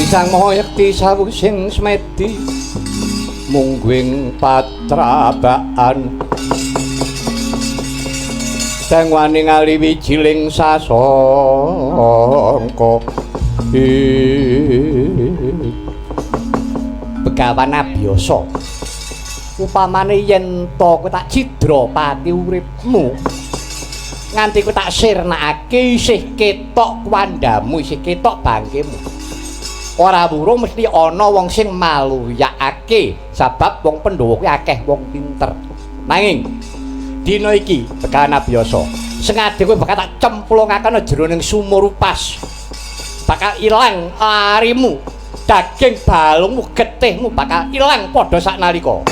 Sang Maha Yekti sawusing smedi mungguing patrabaan dangwani ngaliwi jiling sasangka Begawan abiyasa upamane yen to kowe tak cidra pati uripmu nganti kowe tak sirnakake isih ketok kuwandamu isih ketok bangkemu ora burung mesti ana wong sing maluyakake sebab wong Pandhawa kuwi akeh wong pinter. Nanging dina iki Begawan abiyasa sengaja kowe bakal tak cemplungaken jroning sumur upas. Bakal ilang arimu, daging balungmu, getihmu bakal ilang padha saknalika.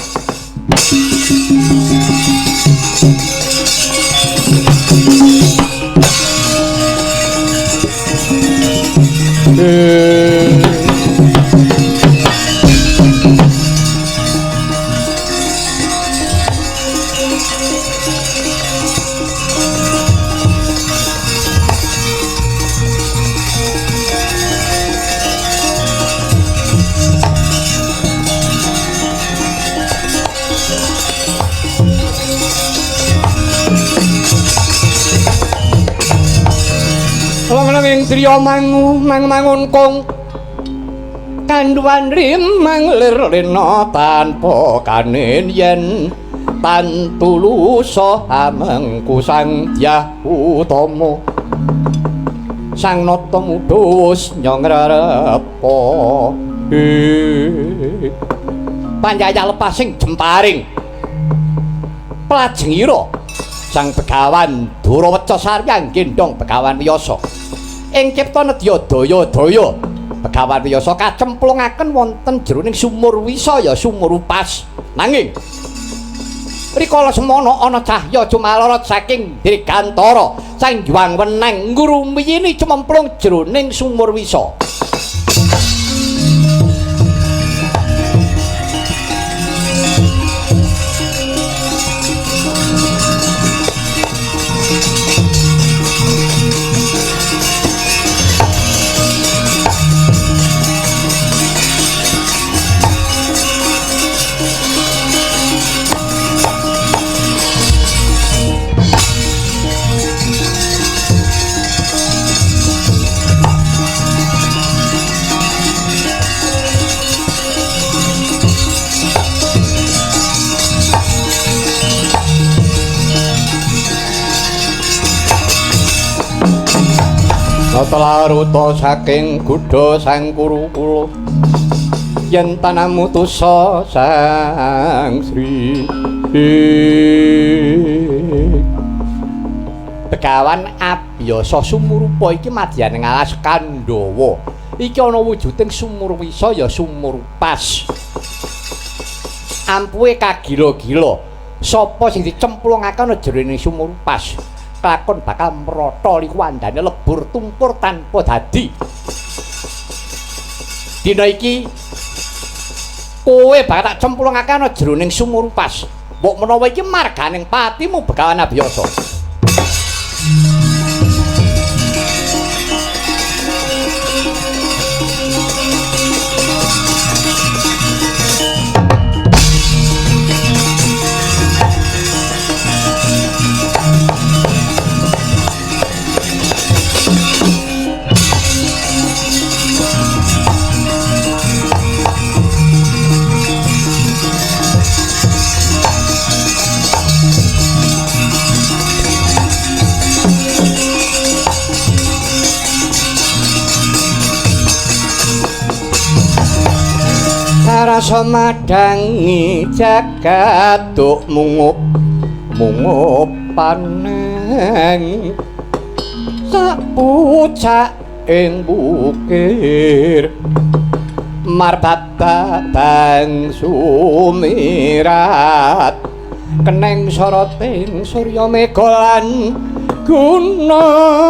Ing driya mangun kong kanduan rimang lirlena tanpa kanin yen tantulusa amengku sang Dyah Utama sang nata mudhus nyongrepa panjaya lepas sing jemparing plajengira sang Begawan Duraweca saryang gendong Begawan Wiyasa ing cipta nedya daya-daya Begawan Wiyasa kacemplungaken wonten jroning sumur wisa ya sumur upas nanging rikala semana ana cahya cumalorot saking Dirgantara sang juang weneng ngrumiyini cemplung jroning sumur wisa. Telaruta saking Gudha sang Kurukula yen tanah mutusa sang Sri Begawan abiyasa sumurupa iki madyaning alas Kandhawa iki ana wujuding sumur wisa ya sumur upas ampuhe kagila-gila sapa sing dicemplungaken jroning sumur upas lakon bakal merata liku andane lebur tumpur tanpa dadi. Dina iki kowe bakal tak cemplungake ana jroning sumur upas. Mbok menawa iki marganing patimu Begawan abiyasa. rasa madangi jagat mungup paneng sak pucak ing bukir marbabang sumirat keneng soroting surya mega lan gunungku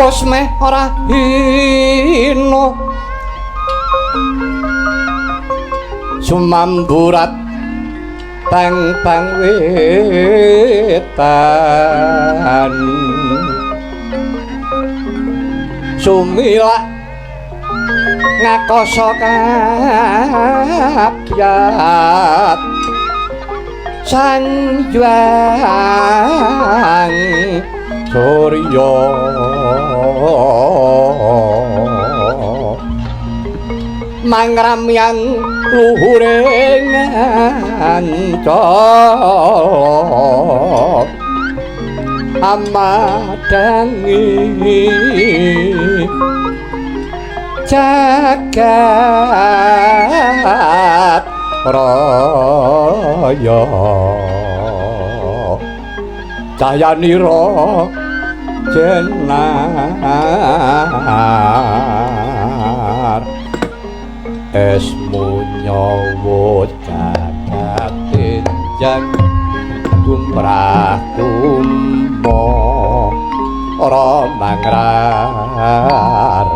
wis meh ora hina sumamburat bang wetan sumilak ngakoso kabyat sanjuang surya mangramyang luhuring ancol amadangi jagat raya cahayanira jenar esmu nyawa jagat enjang tumrah kumpa ora mangrarat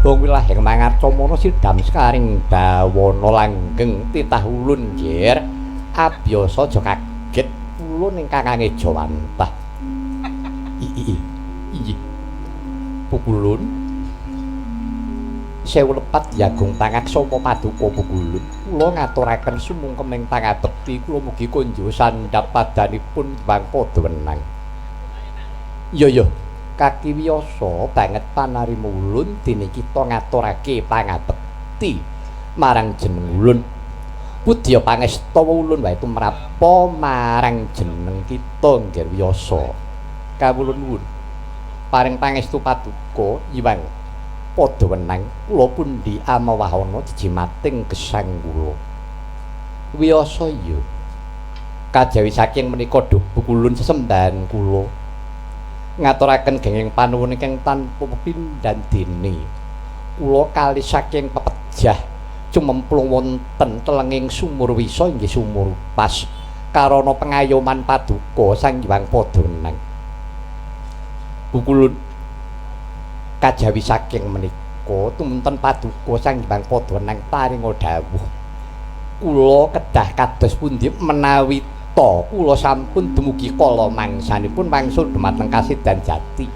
wong wilayah mangarcamana sidam sekaring bawana langgeng titah ulun nggir abiyasa aja kaget ulun ing kakange Jawantah iya pukulun sewu lepat jagung tangak sapa paduka pukulun kula ngaturaken sumungkeming pangabekti kula mugi konjo sandhap padanipun bang padha wenang iya kaki wiyasa banget panarima ulun dene kita ngaturake pangabekti marang jeneng ulun pudya pangesta ulun wae tumrapa marang jeneng kita nggih wiyasa kawulun paring pangestu paduka iwang padha wenang kula pundi amawahana jejimating gesang kula wiyasa iya kajawi saking menika duh pukulun sesembahan kula ngaturaken genging panuwun ingkang tanpa pepindhan dene kula kali saking pepejah cumemplung wonten telenging sumur wisa inggih sumur pas karana pengayoman paduka sang Hyang Padhanang pukulun kajawi saking menika tumunten paduka sang Hyang Padhanang paringa dawuh kula kedah kados pundi menawi kula sampun dumugi kala mangsanipun wangsul dhumateng Kasidan Jati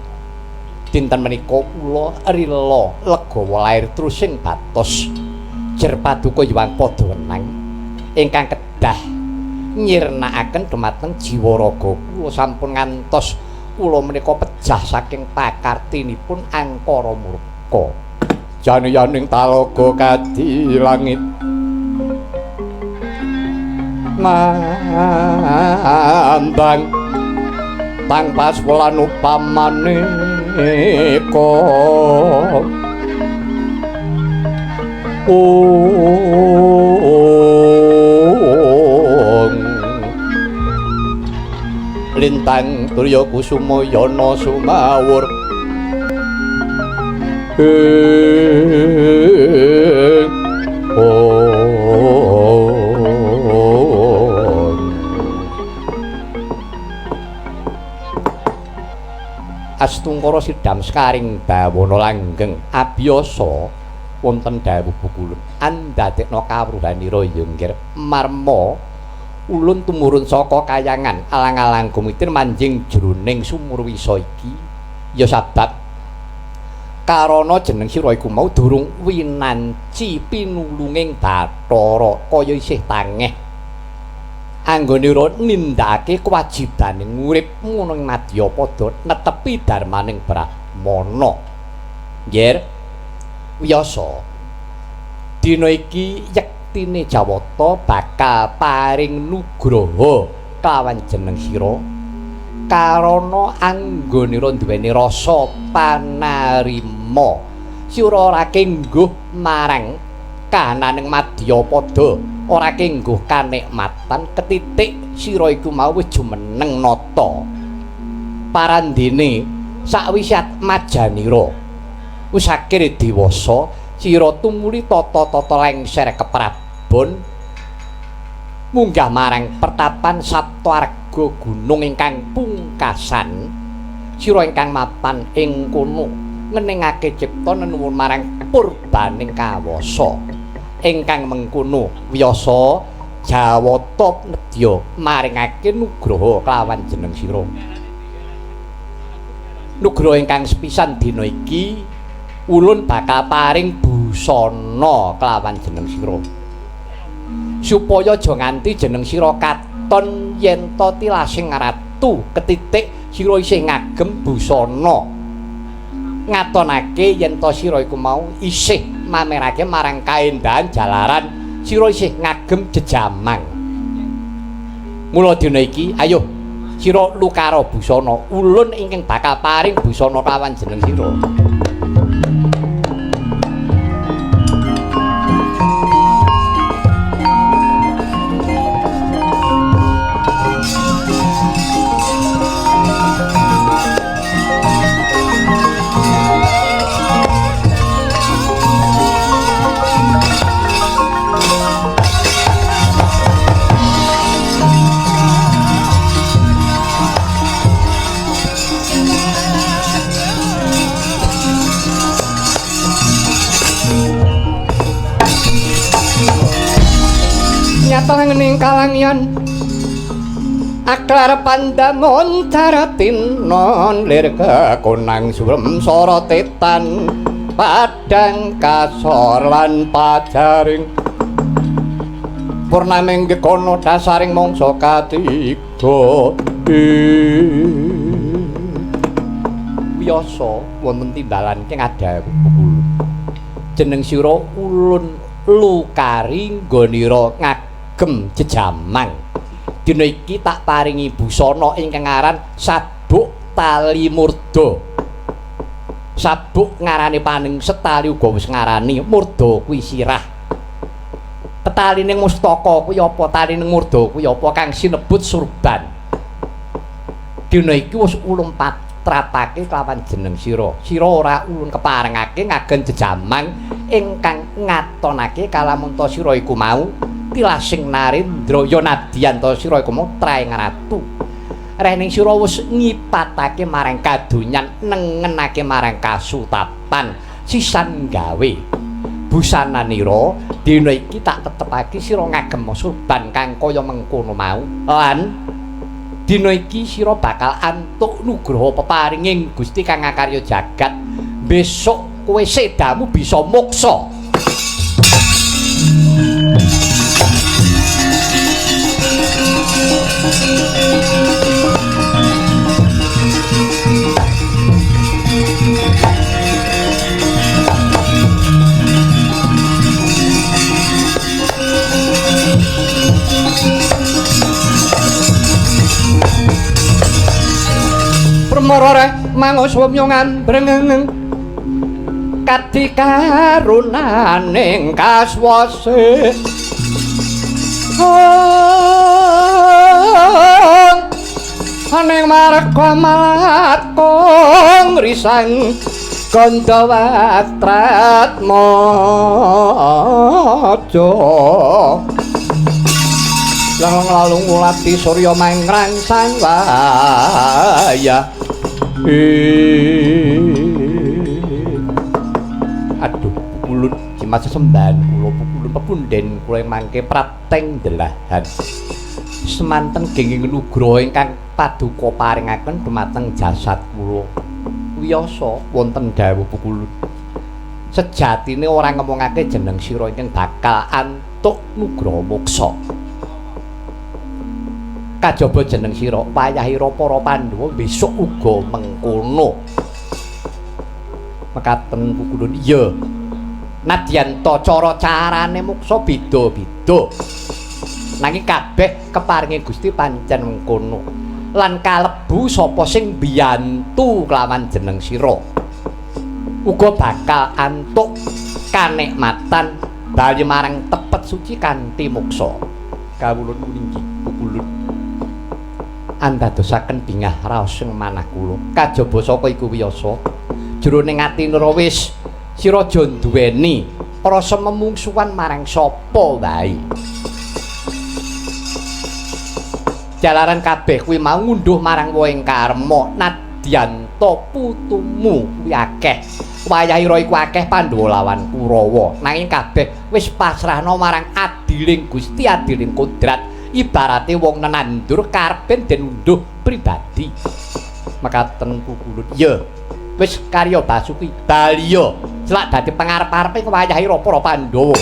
dinten menika kula rila legawa lair terus ing batos jer paduka Hyang Pada Wenang ingkang kedah nyirnakaken dhumateng jiwa raga kula sampun ngantos kula menika pejah saking pakartinipun angkara murka jane-janing talaga kadi langit mandang tang pas wulan upamane lintang Turya Kusuma Yana sumawur Astungkara sidam skaring bawana langgeng abiyasa wonten dawuh bukulun andadekna kawruhanira ya nggih marma ulun tumurun saka kayangan alang-alang gumitir manjing jroning sumur wisa iki ya sabab karana jeneng sira iku mau durung winanci pinulunging Bathara kaya isih tangeh anggonira nindakake kewajibaning urip ngono ing Madyapada netepi darmaning Brahmana. Nggih. Wiyasa dina iki yektine Jawata bakal paring nugraha kelawan jeneng sira karana anggonira duweni rasa panarima sira ora kengguh marang kahananing Madyapada ora kengguh kanikmatan ketitik sira iku mau wis jumeneng nata parandene sakwise majanira wis akir dewasa sira tumuli tata-tata lengser keprabon munggah marang pertapan Saptawarga gunung ingkang pungkasan sira ingkang mapan ing kono ngeningake cipta nenuwun marang purbaning kawasa ingkang mengkono wiyasa Jawata nedya maringake nugraha kelawan jeneng sira. Nugraha ingkang sepisan dina iki ulun bakal paring busana kelawan jeneng sira. Supaya aja nganti jeneng sira katon yen ta tilasing ratu ketitik sira isih ngagem busana. Ngatonake yen ta sira iku mau isih mamerake marang kaendahan jalaran sira isih ngagem jejamang. Mula dina iki ayo sira lukara busana ulun ingkang bakal paring busana kawan jeneng sira. Nyatang kalangian aklar pandamon taratin non lirga konang surem sorotetan padang kasor lan pajaring purnaming gekono dasaring mongso katiga biasa wonten timbalan keng ada jeneng sira ulun lukari nggonira ngagem jejamang dina iki tak paringi busana ingkang aran sabuk tali murda sabuk ngarane paning setali uga wis ngarani murda kuwi sirah talining mustaka kuwi apa talining murda kuwi apa kang sinebut surban dina iki wis ulun patrapake kelawan jeneng sira sira ora ulun keparengake ngagem jejamang ingkang ngatonake kalamun ta sira iku mau tilasing narendra ya nadyan ta sira iku mau traing ratu rening sira wis ngipatake marang kadonyan nengenake marang kasutapan sisan gawe busananira dina iki tak tetepake sira ngagem surban kang kaya mengkono mau lan dina iki sira bakal antuk nugraha peparinging Gusti kang ngakarya jagat. Besok kowe sedamu bisa moksa. Permorore mangus wemyongan brengeng kadi karunaning kaswase aning marga malakong risang Gandawatrat mojo lalung ngulati surya mangrang sang waya aduh pukulut jimat sesembahan kula pukulut pepunden kula mangke prateng delahan semanten genging nugraha ingkang paduka paringaken dumateng jasad kula wiyasa wonten dawuh pukulut sejatine ora ngomongake jeneng sira ingkang bakal antuk nugraha moksa kajaba jeneng sira wayahira para Pandhawa besok uga mengkono mekaten pukulut iya nadyan ta cara-carane muksa beda-beda nanging kabeh keparinge Gusti pancen mengkono lan kalebu sapa sing biyantu kelawan jeneng sira uga bakal antuk kanikmatan bali marang tepet suci kanthi muksa kawula nuwun pukulut andadosaken bingah raos sing manah kula kajaba saka iku wiyasa jroning ati nira wis sira aja duweni rasa memungsuhan marang sapa wae jalaran kabeh kuwi mau ngunduh marang woing karma nadyan ta putumu kuwi akeh wayahira iku akeh Pandhawa lawan Kurawa nanging kabeh wis pasrahna marang adiling Gusti adiling kodrat ibarate wong nenandur karepen den unduh pribadi mekaten pukulut ya wis karya Basuki Baliya celak dadi pangarep-arepe wayahira para Pandhawa